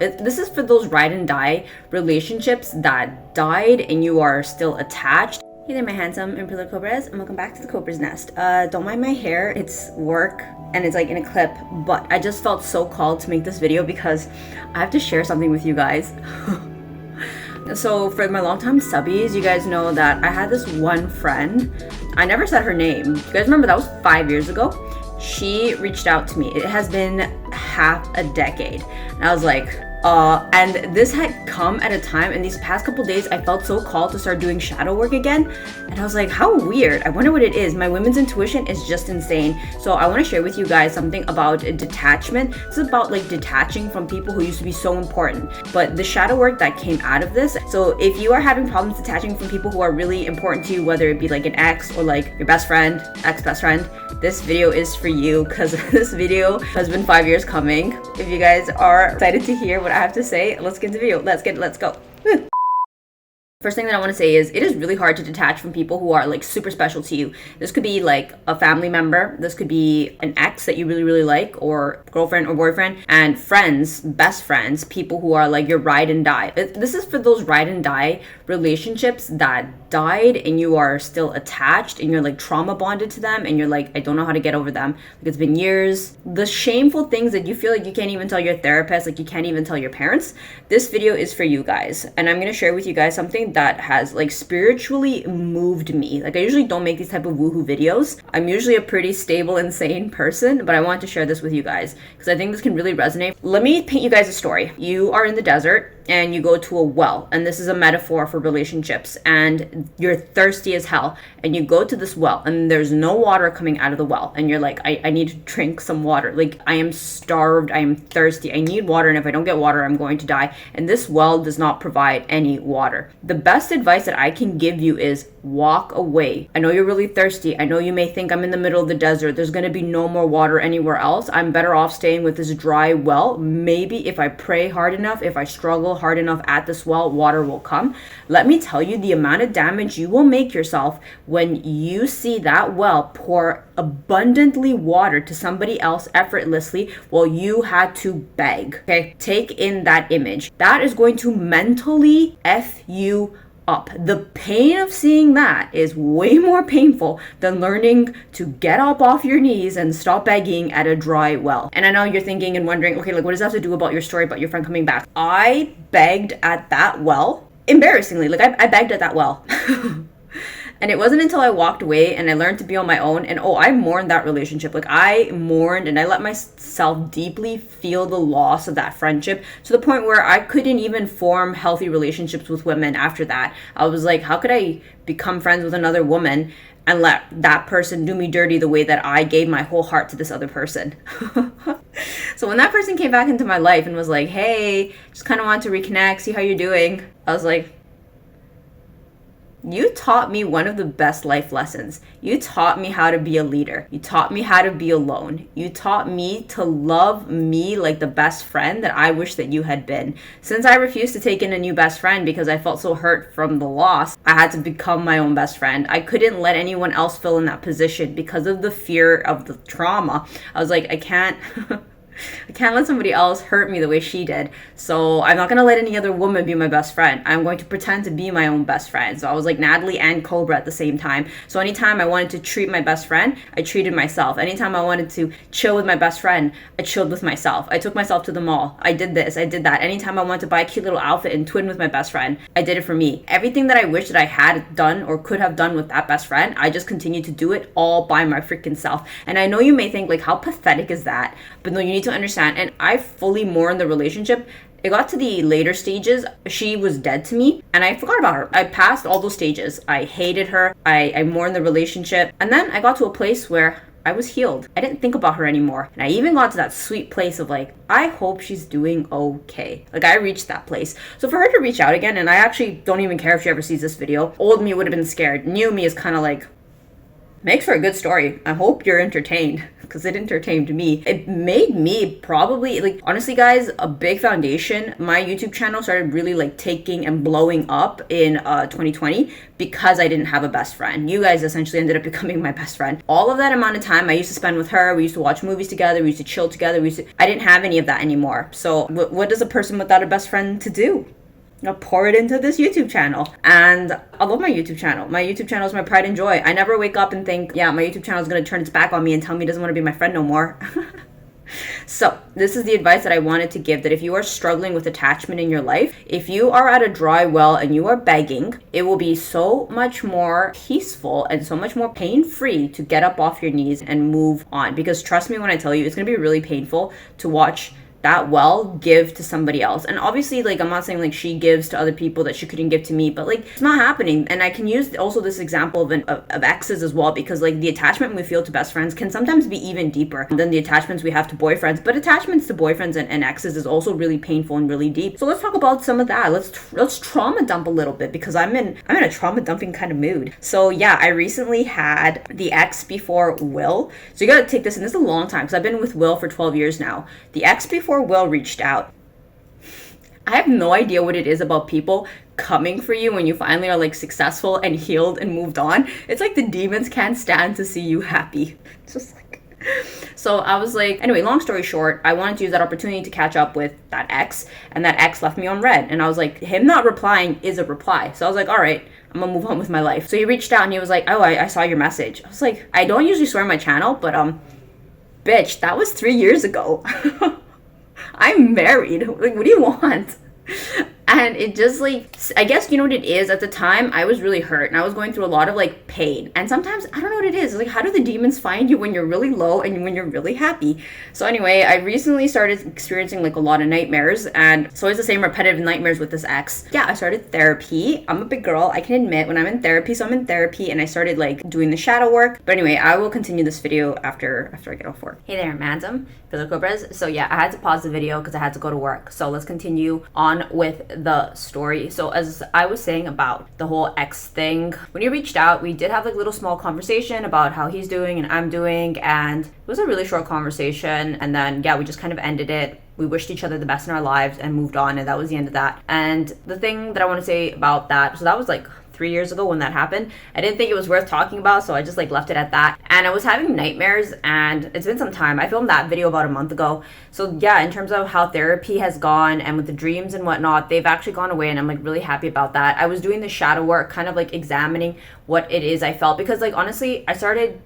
This is for those ride and die relationships that died and you are still attached. Hey there, my handsome and pretty Cobras, and welcome back to the Cobra's nest. Don't mind my hair, it's work and it's like in a clip, but I just felt so called to make this video because I have to share something with you guys. So for my longtime subbies, you guys know that I had this one friend. I never said her name. You guys remember that was 5 years ago? She reached out to me. It has been half a decade. And I was like, and this had come at a time, in these past couple days, I felt so called to start doing shadow work again. And I was like, how weird. I wonder what it is. My women's intuition is just insane. So I want to share with you guys something about detachment. This is about like detaching from people who used to be so important. But the shadow work that came out of this. So if you are having problems detaching from people who are really important to you, whether it be like an ex or like your best friend, ex-best friend, this video is for you because this video has been 5 years coming. If you guys are excited to hear what I have to say, let's get into the video. Let's go. Woo. First thing that I want to say is it is really hard to detach from people who are like super special to you. This could be like a family member. This could be an ex that you really like, or girlfriend or boyfriend, and friends, best friends, people who are like your ride and die. This is for those ride and die relationships that died and you are still attached and you're like trauma bonded to them and you're like, I don't know how to get over them. Like it's been years. The shameful things that you feel like you can't even tell your therapist, like you can't even tell your parents. This video is for you guys. And I'm going to share with you guys something that has like spiritually moved me. Like I usually don't make these type of woohoo videos. I'm usually a pretty stable and sane person, but I want to share this with you guys because I think this can really resonate. Let me paint you guys a story. You are in the desert and you go to a well, and this is a metaphor for relationships, and you're thirsty as hell, and you go to this well and there's no water coming out of the well, and you're like, I need to drink some water. Like I am starved, I am thirsty, I need water, and if I don't get water, I'm going to die. And this well does not provide any water. The best advice that I can give you is walk away. I know you're really thirsty. I know you may think I'm in the middle of the desert. There's going to be no more water anywhere else. I'm better off staying with this dry well. Maybe if I pray hard enough, if I struggle hard enough at this well, water will come. Let me tell you the amount of damage you will make yourself when you see that well pour abundantly water to somebody else effortlessly while you had to beg. Okay, take in that image. That is going to mentally F you up. The pain of seeing that is way more painful than learning to get up off your knees and stop begging at a dry well. And I know you're thinking and wondering, okay, like what does that have to do about your story about your friend coming back? I begged at that well, embarrassingly, like I begged at that well. And it wasn't until I walked away and I learned to be on my own, and I mourned that relationship. Like I mourned and I let myself deeply feel the loss of that friendship to the point where I couldn't even form healthy relationships with women after that. I was like, how could I become friends with another woman and let that person do me dirty the way that I gave my whole heart to this other person? So when that person came back into my life and was like, hey, just kind of want to reconnect, see how you're doing, I was like, you taught me one of the best life lessons. You taught me how to be a leader. You taught me how to be alone. You taught me to love me like the best friend that I wish that you had been. Since I refused to take in a new best friend because I felt so hurt from the loss, I had to become my own best friend. I couldn't let anyone else fill in that position because of the fear of the trauma. I was like, I can't let somebody else hurt me the way she did. So I'm not going to let any other woman be my best friend. I'm going to pretend to be my own best friend. So I was like Natalie and Cobra at the same time. So anytime I wanted to treat my best friend, I treated myself. Anytime I wanted to chill with my best friend, I chilled with myself. I took myself to the mall. I did this, I did that. Anytime I wanted to buy a cute little outfit and twin with my best friend, I did it for me. Everything that I wish that I had done or could have done with that best friend, I just continued to do it all by my freaking self. And I know you may think like, how pathetic is that? But no, you need to understand, and I fully mourn the relationship. It got to the later stages, she was dead to me, and I forgot about her. I passed all those stages. I hated her, I mourned the relationship, and then I got to a place where I was healed. I didn't think about her anymore, and I even got to that sweet place of like, I hope she's doing okay. Like I reached that place. So for her to reach out again, and I actually don't even care if she ever sees this video, old me would have been scared. New me is kind of like, Makes for a good story. I hope you're entertained, because it entertained me. It made me probably, like, honestly guys, a big foundation. My YouTube channel started really like taking and blowing up in 2020 because I didn't have a best friend. You guys essentially ended up becoming my best friend. All of that amount of time I used to spend with her, we used to watch movies together, we used to chill together, I didn't have any of that anymore. So what does a person without a best friend to do? I'll pour it into this YouTube channel. And I love my YouTube channel. My YouTube channel is my pride and joy. I never wake up and think, yeah, my YouTube channel is going to turn its back on me and tell me it doesn't want to be my friend no more. So this is the advice that I wanted to give, that if you are struggling with attachment in your life, if you are at a dry well and you are begging, it will be so much more peaceful and so much more pain-free to get up off your knees and move on. Because trust me when I tell you, it's going to be really painful to watch that well give to somebody else. And obviously, like, I'm not saying like she gives to other people that she couldn't give to me, but like it's not happening. And I can use also this example of exes as well, because like the attachment we feel to best friends can sometimes be even deeper than the attachments we have to boyfriends. But attachments to boyfriends and exes is also really painful and really deep. So let's talk about some of that. Let's trauma dump a little bit, because I'm in a trauma dumping kind of mood. So yeah, I recently had the ex before Will. So you gotta take this, and this is a long time because I've been with Will for 12 years now. The ex before Will reached out. I have no idea what it is about people coming for you when you finally are like successful and healed and moved on. It's like the demons can't stand to see you happy. It's just like, so I was like, anyway, long story short, I wanted to use that opportunity to catch up with that ex, and that ex left me on red. And I was like, him not replying is a reply. So I was like, all right, I'm gonna move on with my life. So he reached out and he was like, oh, I saw your message. I was like, I don't usually swear on my channel, but bitch, that was 3 years ago. I'm married. Like, what do you want? And it just like, I guess, you know what it is, at the time I was really hurt and I was going through a lot of like pain, and sometimes I don't know what it is, like, how do the demons find you when you're really low and when you're really happy? So anyway, I recently started experiencing like a lot of nightmares, and it's always the same repetitive nightmares with this ex. Yeah, I started therapy. I'm a big girl, I can admit, when I'm in therapy. So I'm in therapy and I started like doing the shadow work. But anyway, I will continue this video after I get off work. Hey there, Madam, fellow Cobras. So yeah, I had to pause the video because I had to go to work. So let's continue on with the story. So as I was saying about the whole ex thing, when he reached out, we did have like a little small conversation about how he's doing and I'm doing, and it was a really short conversation. And then yeah, we just kind of ended it. We wished each other the best in our lives and moved on, and that was the end of that. And the thing that I want to say about that, so that was like 3 years ago when that happened. I didn't think it was worth talking about, so I just like left it at that. And I was having nightmares, and it's been some time. I filmed that video about a month ago. So yeah, in terms of how therapy has gone and with the dreams and whatnot, they've actually gone away, and I'm like really happy about that. I was doing the shadow work, kind of like examining what it is I felt, because like honestly, I started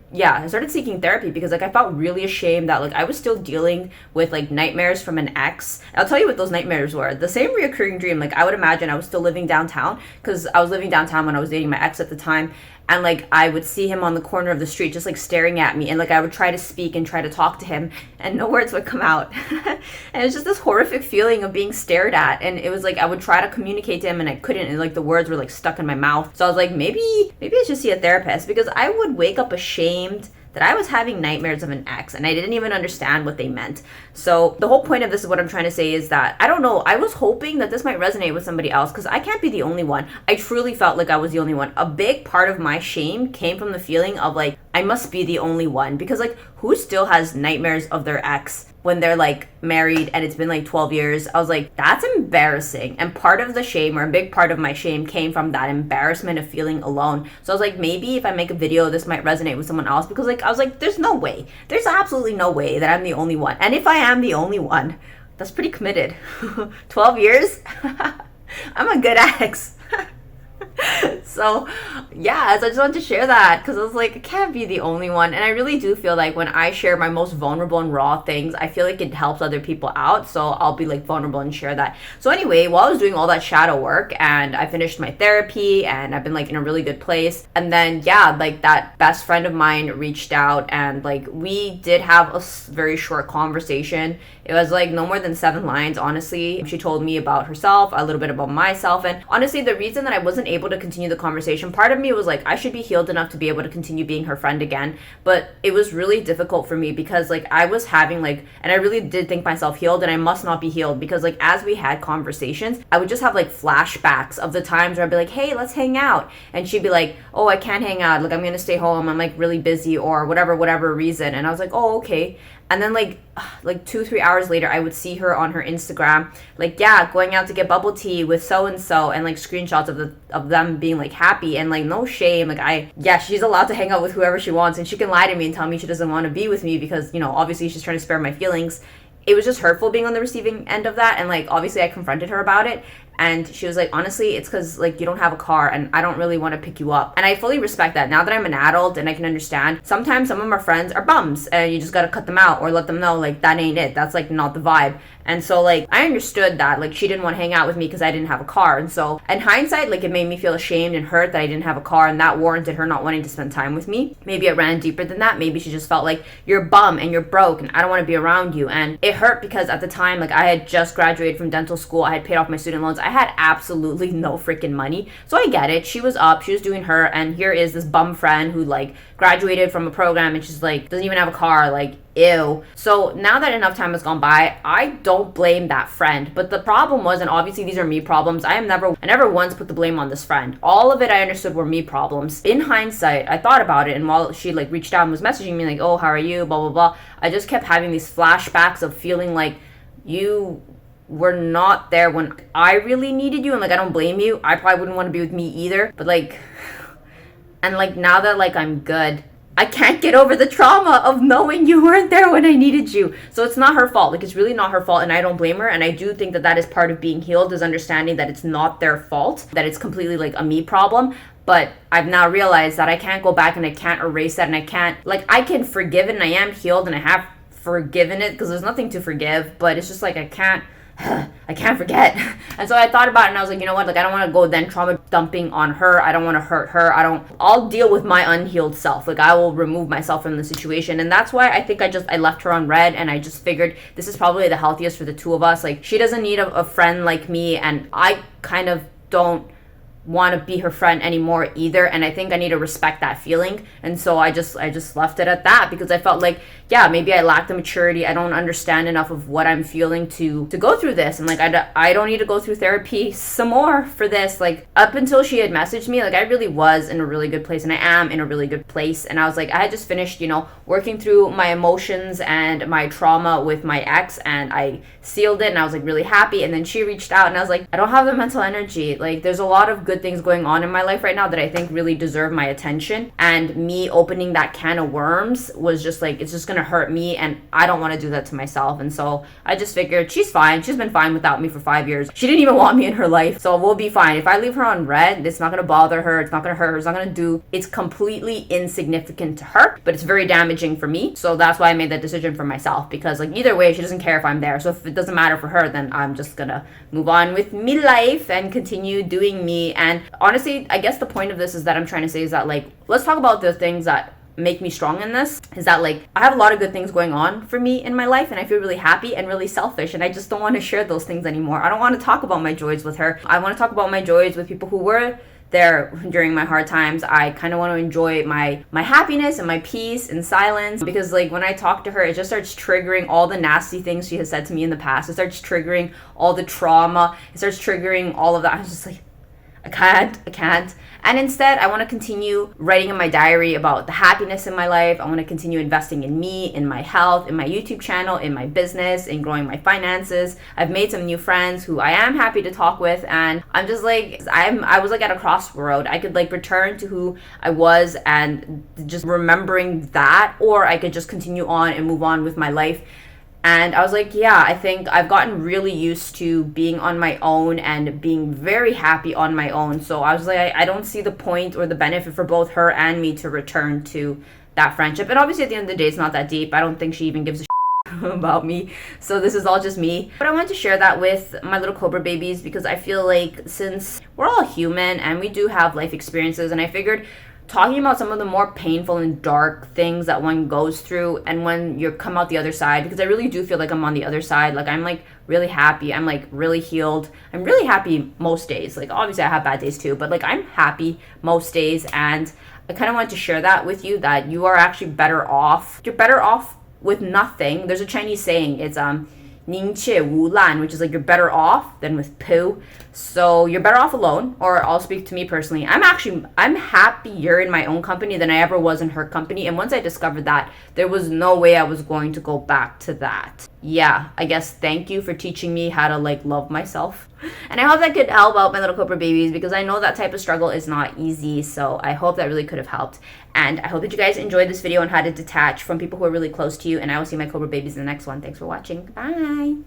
seeking therapy because like I felt really ashamed that like I was still dealing with like nightmares from an ex. I'll tell you what those nightmares were. The same reoccurring dream, like I would imagine I was still living downtown, because I was living downtown when I was dating my ex at the time. And like I would see him on the corner of the street just like staring at me, and like I would try to speak and try to talk to him and no words would come out. And it's just this horrific feeling of being stared at, and it was like I would try to communicate to him and I couldn't, and like the words were like stuck in my mouth. So I was like, maybe I should see a therapist, because I would wake up ashamed that I was having nightmares of an ex and I didn't even understand what they meant. So the whole point of this is, what I'm trying to say is that, I don't know, I was hoping that this might resonate with somebody else, because I can't be the only one. I truly felt like I was the only one. A big part of my shame came from the feeling of like, I must be the only one, because like who still has nightmares of their ex when they're like married and it's been like 12 years? I was like, that's embarrassing. And part of the shame, or a big part of my shame, came from that embarrassment of feeling alone. So I was like, maybe if I make a video, this might resonate with someone else, because like I was like, there's absolutely no way that I'm the only one. And if I am the only one, that's pretty committed. 12 years? I'm a good ex. So yeah, so I just wanted to share that, because I was like, I can't be the only one. And I really do feel like when I share my most vulnerable and raw things, I feel like it helps other people out. So I'll be like vulnerable and share that. So anyway, while I was doing all that shadow work and I finished my therapy and I've been like in a really good place, and then yeah, like that best friend of mine reached out, and like we did have a very short conversation. It was like no more than 7 lines, honestly. She told me about herself, a little bit about myself, and honestly the reason that I wasn't able to continue the conversation. Part of me was like, I should be healed enough to be able to continue being her friend again. But it was really difficult for me because like I was having like, and I really did think myself healed, and I must not be healed because like as we had conversations, I would just have like flashbacks of the times where I'd be like, hey, let's hang out. And she'd be like, oh, I can't hang out. Like, I'm going to stay home. I'm like really busy or whatever reason. And I was like, oh, okay. And then like 2-3 hours later, I would see her on her Instagram, like, yeah, going out to get bubble tea with so-and-so, and like screenshots of them being like happy, and like no shame. Like she's allowed to hang out with whoever she wants, and she can lie to me and tell me she doesn't want to be with me because, you know, obviously she's trying to spare my feelings. It was just hurtful being on the receiving end of that. And like, obviously I confronted her about it. And she was like, honestly, it's because like you don't have a car and I don't really want to pick you up. And I fully respect that. Now that I'm an adult and I can understand, sometimes some of my friends are bums and you just got to cut them out or let them know like that ain't it. That's like not the vibe. And so like I understood that like she didn't want to hang out with me because I didn't have a car. And so in hindsight, like it made me feel ashamed and hurt that I didn't have a car, and that warranted her not wanting to spend time with me. Maybe it ran deeper than that. Maybe she just felt like you're a bum and you're broke and I don't want to be around you. And it hurt because at the time, like I had just graduated from dental school. I had paid off my student loans. I had absolutely no freaking money. So I get it. She was up, she was doing her, and here is this bum friend who like graduated from a program and she's like doesn't even have a car. Like, ew. So now that enough time has gone by, I don't blame that friend. But the problem was, and obviously these are me problems, I never once put the blame on this friend. All of it I understood were me problems. In hindsight, I thought about it, and while she like reached out and was messaging me like, oh, how are you, blah blah blah, I just kept having these flashbacks of feeling like you were not there when I really needed you. And like, I don't blame you. I probably wouldn't want to be with me either. But like, and like now that like I'm good, I can't get over the trauma of knowing you weren't there when I needed you. So it's not her fault. Like, it's really not her fault, and I don't blame her. And I do think that that is part of being healed, is understanding that it's not their fault, that it's completely like a me problem. But I've now realized that I can't go back and I can't erase that, and I can't, like, I can forgive it, and I am healed and I have forgiven it because there's nothing to forgive, but it's just like I can't forget. And so I thought about it, and I was like, you know what, like I don't want to go then trauma dumping on her. I don't want to hurt her. I'll deal with my unhealed self. Like I will remove myself from the situation. And that's why I think I left her on red, and I just figured this is probably the healthiest for the two of us. Like she doesn't need a friend like me, and I kind of don't want to be her friend anymore either, and I think I need to respect that feeling. And so I just left it at that, because I felt like, yeah, maybe I lack the maturity. I don't understand enough of what I'm feeling to go through this, and like I don't need to go through therapy some more for this. Like up until she had messaged me, like I really was in a really good place, and I am in a really good place. And I was like, I had just finished, you know, working through my emotions and my trauma with my ex, and I sealed it, and I was like really happy. And then she reached out, and I was like, I don't have the mental energy. Like there's a lot of good things going on in my life right now that I think really deserve my attention, and me opening that can of worms was just like, it's just gonna hurt me, and I don't want to do that to myself. And so I just figured she's fine. She's been fine without me for 5 years. She didn't even want me in her life, so we'll be fine. If I leave her on red, it's not gonna bother her, it's not gonna hurt her, it's not gonna do, it's completely insignificant to her, but it's very damaging for me. So that's why I made that decision for myself, because like either way she doesn't care if I'm there. So if it doesn't matter for her, then I'm just gonna move on with me life and continue doing me. And honestly, I guess the point of this is that I'm trying to say is that, like, let's talk about the things that make me strong in this. Is that like I have a lot of good things going on for me in my life, and I feel really happy and really selfish, and I just don't want to share those things anymore. I don't want to talk about my joys with her. I want to talk about my joys with people who were there during my hard times. I kind of want to enjoy my happiness and my peace in silence, because like when I talk to her, it just starts triggering all the nasty things she has said to me in the past. It starts triggering all the trauma. It starts triggering all of that. I'm just like, I can't. And instead, I want to continue writing in my diary about the happiness in my life. I want to continue investing in me, in my health, in my YouTube channel, in my business, in growing my finances. I've made some new friends who I am happy to talk with, and I'm just like, I was like at a crossroad. I could like return to who I was and just remembering that, or I could just continue on and move on with my life. And I was like, yeah, I think I've gotten really used to being on my own and being very happy on my own. So I was like, I don't see the point or the benefit for both her and me to return to that friendship. And obviously at the end of the day, it's not that deep. I don't think she even gives a about me. So this is all just me. But I wanted to share that with my little Cobra babies, because I feel like since we're all human and we do have life experiences, and I figured talking about some of the more painful and dark things that one goes through, and when you come out the other side, because I really do feel like I'm on the other side. Like, I'm like really happy. I'm like really healed. I'm really happy most days. Like, obviously I have bad days too, but like I'm happy most days. And I kind of wanted to share that with you, that you are actually better off. You're better off with nothing. There's a Chinese saying, it's 宁切无烂, which is like you're better off than with poo. So you're better off alone. Or I'll speak to me personally. I'm happier in my own company than I ever was in her company. And once I discovered that, there was no way I was going to go back to that. Yeah, I guess thank you for teaching me how to like love myself. And I hope that could help out my little Cobra babies, because I know that type of struggle is not easy. So I hope that really could have helped. And I hope that you guys enjoyed this video on how to detach from people who are really close to you. And I will see my Cobra babies in the next one. Thanks for watching. Bye.